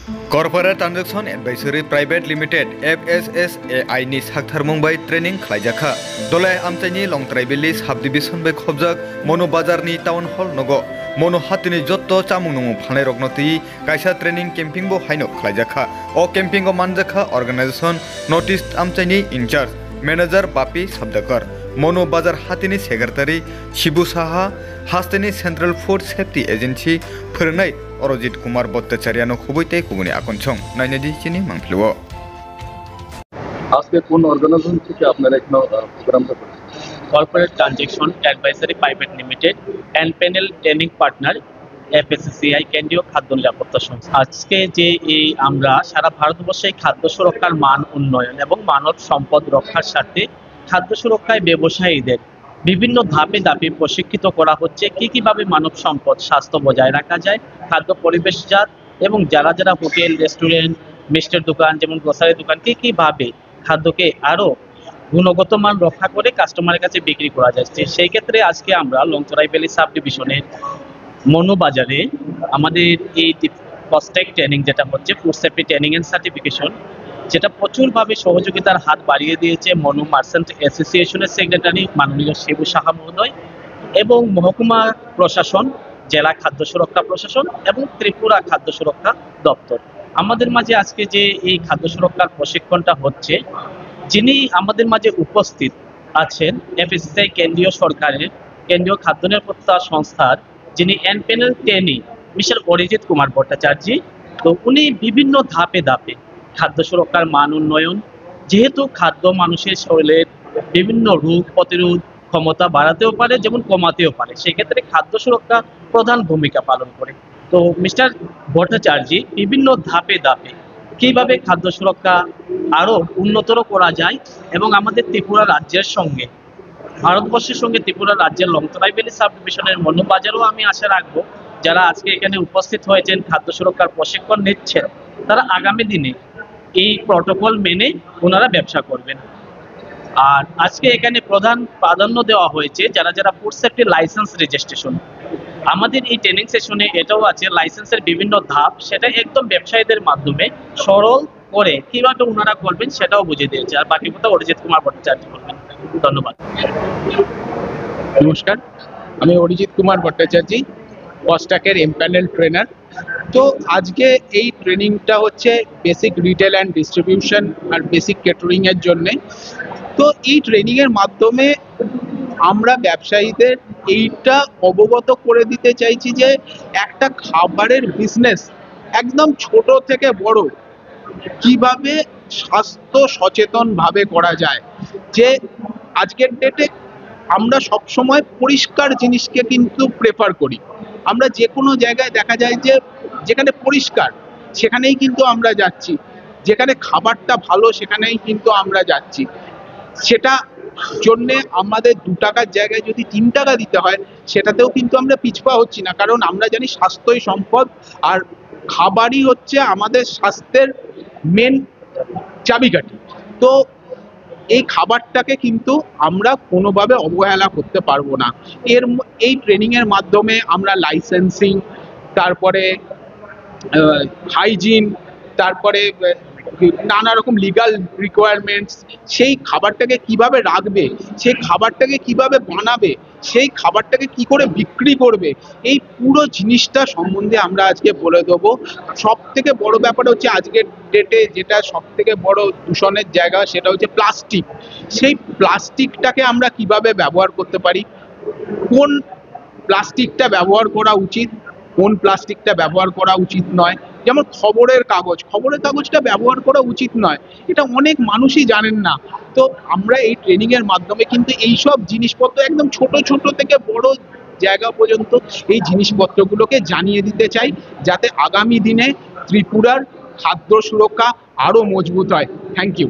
Corporate Transaction Advisory Private Limited FSSAI ni saktarmung bai training khlaijaka dolai amchaini long traibeli subdivision bai khobjak mono bazar ni town hall nogo mono hatini jotto chamung nung phanai roknoti kaisa training camping bo haino khlaijaka o camping go manjaka organization notice amchaini in charge manager Bapi Sabdakar mono bazar hatini secretary Shibu Saha hasteni Central Food Safety Agency phirnai Orojit Kumar Bhattacharya খুবইতে কুবনি আকনছং নাইনেদি চিনি মাংফলুও আজকে কোন organisation থেকে আপনারা এখানে প্রোগ্রামটা করছেন? Corporate transaction advisory private limited and panel training partner FSSAI কেন্দ্রীয় খাদ্য নিরাপত্তা সংস্থা। আজকে যে এই আমরা সারা ভারতবর্ষে খাদ্য সুরক্ষার মান উন্নয়ন এবং মানব সম্পদ রক্ষার স্বার্থে খাদ্য সুরক্ষায় ব্যবসায়ীদের বিভিন্ন ধাপে ধাপে প্রশিক্ষিত করা হচ্ছে কিভাবে মানব সম্পদ স্বাস্থ্য বজায় রাখা যায়, খাদ্য পরিবেশজাত এবং যারা যারা হোটেল রেস্টুরেন্ট মিষ্টির দোকান যেমন গ্রোসারি দোকান কিভাবে খাদ্যকে আরো গুণগত মান রক্ষা করে কাস্টমারের কাছে বিক্রি করা যাচ্ছে। সেই ক্ষেত্রে আজকে আমরা লংতরাই ভ্যালি সাব ডিভিশনের মনো বাজারে আমাদের এই কস্টেক ট্রেনিং যেটা হচ্ছে food safety training and certification, যেটা প্রচুরভাবে সহযোগিতার হাত বাড়িয়ে দিয়েছে মনো মার্চেন্ট অ্যাসোসিয়েশনের সেক্রেটারি মাননীয় শিবু সাহা মহোদয় এবং মহকুমা প্রশাসন, জেলা খাদ্য সুরক্ষা প্রশাসন এবং ত্রিপুরা খাদ্য সুরক্ষা দপ্তর। আমাদের মাঝে আজকে যে এই খাদ্য সুরক্ষার প্রশিক্ষণটা হচ্ছে, যিনি আমাদের মাঝে উপস্থিত আছেন FSSAI কেন্দ্রীয় সরকারের কেন্দ্রীয় খাদ্য নিরাপত্তা সংস্থার যিনি panel trainee mister Arijit Kumar Bhattacharya. তো উনি বিভিন্ন ধাপে ধাপে খাদ্য সুরক্ষার মান উন্নয়ন, যেহেতু খাদ্য মানুষের শরীরের বিভিন্ন রোগ প্রতিরোধ ক্ষমতা বাড়াতেও পারে যেমন কমাতেও পারে, সেক্ষেত্রে খাদ্য সুরক্ষা প্রধান ভূমিকা পালন করে। তো মিস্টার ভট্টাচার্য বিভিন্ন ধাপে ধাপে কিভাবে খাদ্য সুরক্ষা আরো উন্নতর করা যায় এবং আমাদের ত্রিপুরা রাজ্যের সঙ্গে ভারতবর্ষের সঙ্গে ত্রিপুরা রাজ্যের লংতরাই ভ্যালি সাব ডিভিশনের মনোবাজারও আমি আশা রাখবো যারা আজকে এখানে উপস্থিত হয়েছেন খাদ্য সুরক্ষার প্রশিক্ষণ নিচ্ছেন তারা আগামী দিনে এই প্রটোকল মেনে ওনারা ব্যবসা করবেন। আর আজকে এখানে প্রধান প্রাধান্য দেওয়া হয়েছে যারা যারা ফুড সেফটি লাইসেন্স রেজিস্ট্রেশন। আমাদের এই ট্রেনিং সেশনে এটাও আছে লাইসেন্সের বিভিন্ন ধাপ, সেটা একদম ব্যবসায়ীদের মাধ্যমে সরল করে কিভাবে ওনারা করবেন সেটাও বুঝিয়ে দিয়েছে। আর বাকি কথা অরিজিৎ কুমার ভট্টাচার্য করবেন। ধন্যবাদ। নমস্কার, আমি অরিজিৎ কুমার ভট্টাচার্য, কস্টাকের প্যানেল ট্রেনার। তো আজকে এই ট্রেনিংটা হচ্ছে বেসিক রিটেল অ্যান্ড ডিস্ট্রিবিউশন আর বেসিক কেটারিং এর জন্যে। তো এই ট্রেনিং এর মাধ্যমে আমরা ব্যবসায়ীদের এইটা অবগত করে দিতে চাইছি যে একটা খাবারের বিজনেস একদম ছোট থেকে বড় কিভাবে স্বাস্থ্য সচেতন ভাবে করা যায়। যে আজকের ডেটে আমরা সবসময় পরিষ্কার জিনিসকে কিন্তু প্রেফার করি। আমরা যে কোনো জায়গায় দেখা যায় যে যেখানে পরিষ্কার সেখানেই কিন্তু আমরা যাচ্ছি, যেখানে খাবারটা ভালো সেখানেই কিন্তু আমরা যাচ্ছি। সেটা জন্যে আমাদের 2 টাকার জায়গায় যদি 3 টাকা দিতে হয় সেটাতেও কিন্তু আমরা পিছপা হচ্ছি না, কারণ আমরা জানি স্বাস্থ্যই সম্পদ আর খাবারই হচ্ছে আমাদের স্বাস্থ্যের মেন চাবিকাঠি। তো এই খাবারটাকে কিন্তু আমরা কোনোভাবে অবহেলা করতে পারবো না। এই ট্রেনিংয়ের মাধ্যমে আমরা লাইসেন্সিং, তারপরে হাইজিন, তারপরে নানা রকম লিগাল রিকোয়ারমেন্টস, সেই খাবারটাকে কিভাবে রাখবে, সেই খাবারটাকে কিভাবে বানাবে, সেই খাবারটাকে কি করে বিক্রি করবে, এই পুরো জিনিসটা সম্বন্ধে আমরা আজকে বলে দেবো। সব থেকে বড় ব্যাপার হচ্ছে আজকের ডেটে যেটা সব থেকে বড় দূষণের জায়গা সেটা হচ্ছে প্লাস্টিক। সেই প্লাস্টিকটাকে আমরা কিভাবে ব্যবহার করতে পারি, কোন প্লাস্টিকটা ব্যবহার করা উচিত, কোন প্লাস্টিকটা ব্যবহার করা উচিত নয়। যেমন খবরের কাগজটা ব্যবহার করা উচিত নয়, এটা অনেক মানুষই জানেন না। তো আমরা এই ট্রেনিংয়ের মাধ্যমে কিন্তু এইসব জিনিসপত্র একদম ছোট ছোট থেকে বড় জায়গা পর্যন্ত এই জিনিসপত্রগুলোকে জানিয়ে দিতে চাই, যাতে আগামী দিনে ত্রিপুরার খাদ্য সুরক্ষা আরও মজবুত হয়। Thank you.